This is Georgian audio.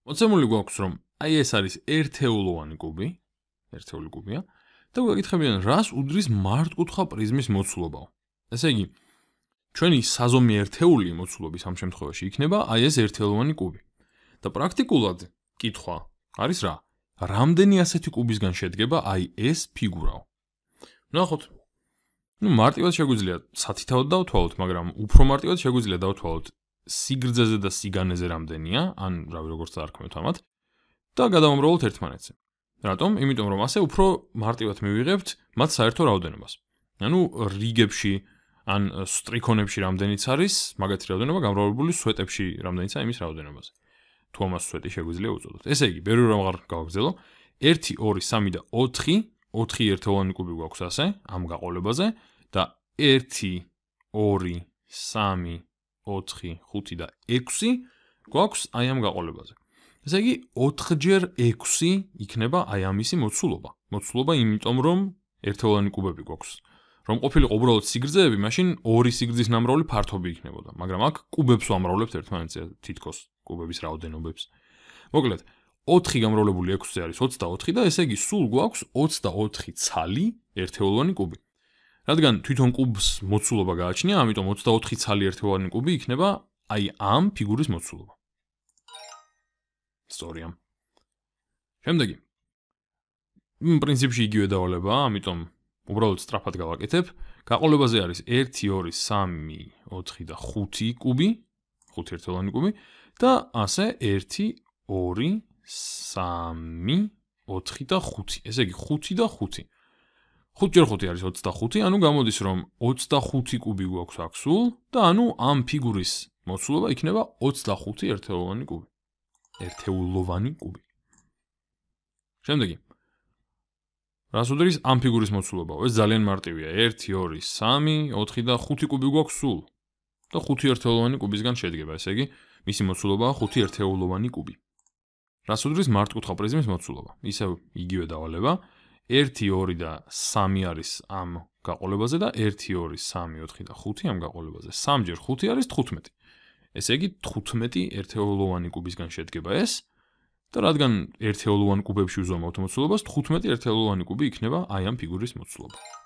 მოცემული გვაქვს, რომ აი ეს არის ერთეულოვანი კუბი, ერთეული კუბია და გვეკითხებიან, რას უდრის მართკუთხა პრიზმის მოცულობაო. ესე იგი, ჩვენი საზომი ერთეული მოცულობის ამ შემთხვევაში იქნება აი ეს ერთეულოვანი კუბი. და პრაქტიკულად კითხვა არის რა? რამდენი ასეთი კუბისგან შედგება აი ეს ფიგურაო? ნახოთ. მარტივად შეგვიძლია სათითაოდ დავთვალოთ, მაგრამ უფრო მარტივად შეგვიძლია დავთვალოთ სიგრძეზე და სიგანეზე რამდენია, ან რავი როგორც დაარქმევთ ამათ და გადავამრავლოთ ერთმანეთზე. რატომ? იმიტომ რომ ასე უფრო მარტივად მივიღებთ მათ საერთო რაოდენობას. ანუ რიგებში ან სტრიქონებში რამდენიც არის, მაგათი რაოდენობა გამრავლებული სვეტებში რამდენიცაა იმის რაოდენობაზე. თუ ამას სვეტი შეგვიძლია უწოდოთ. ესე იგი, ბევრი რამ აღარ გავაგრძელო. 1, 2, 3 და 4, 4 ერთეულოვანი კუბი გვაქვს ასე, ამ გაყოლებაზე და 1, 2, 3, 4, 5 და 6 გვაქვს აი ამ გაყოლებაზე. ესე იგი, 4-ჯერ 6 იქნება აი ამისი მოცულობა. მოცულობა იმიტომ, რომ ერთეულოვანი კუბები გვაქვს. რომ ყოფილიყო უბრალოდ სიგრძეები, მაშინ 2 სიგრძის ნამრავლი ფართობი იქნებოდა, მაგრამ აქ კუბებს ვამრავლებთ ერთმანეთზე, თითქოს კუბების რაოდენობებს. მოკლედ, 4 გამრავლებული 6-ზე არის 24 და ესე იგი, სულ გვაქვს 24 ცალი ერთეულოვანი კუბი. რადგან თვითონ კუბს მოცულობა გააჩნია, ამიტომ 24 ცალი ერთეულოვანი კუბი იქნება აი ამ ფიგურის მოცულობა. სწორია. შემდეგი. პრინციპში იგივე დავალებაა, ამიტომ უბრალოდ სწრაფად გავაკეთებ. გაყოლებაზე არის 1, 2, 3, 4 და 5 კუბი, 5 ერთეულოვანი კუბი და ასე 1, 2, 3, 4 და 5. ესე იგი 5 და 5. 5-ჯერ 5 არის 25, ანუ გამოდის რომ 25 კუბი გვაქვს აქ სულ და ანუ ამ ფიგურის მოცულობა იქნება 25 ერთეულოვანი კუბი. ერთეულოვანი კუბი. შემდეგი. რას უდრის ამ ფიგურის მოცულობაო? ეს ძალიან მარტივია. 1, 2, 3, 4 და 5 კუბი გვაქვს სულ. და 5 ერთეულოვანი კუბისგან შედგება. ესე იგი, მისი მოცულობაა 5 ერთეულოვანი კუბი. რას უდრის მართკუთხა პრიზმის მოცულობა? ისევ იგივე დავალება. 1, 2 და 3 არის ამ გაყოლებაზე და 1, 2, 3, 4 და 5 ამ გაყოლებაზე. 3-ჯერ 5 არის 15. ესე იგი, 15 ერთეულოვანი კუბისგან შედგება ეს. და რადგან ერთეულოვან კუბებში უზომავთ მოცულობას, 15 ერთეულოვანი კუბი იქნება აი ამ ფიგურის მოცულობა.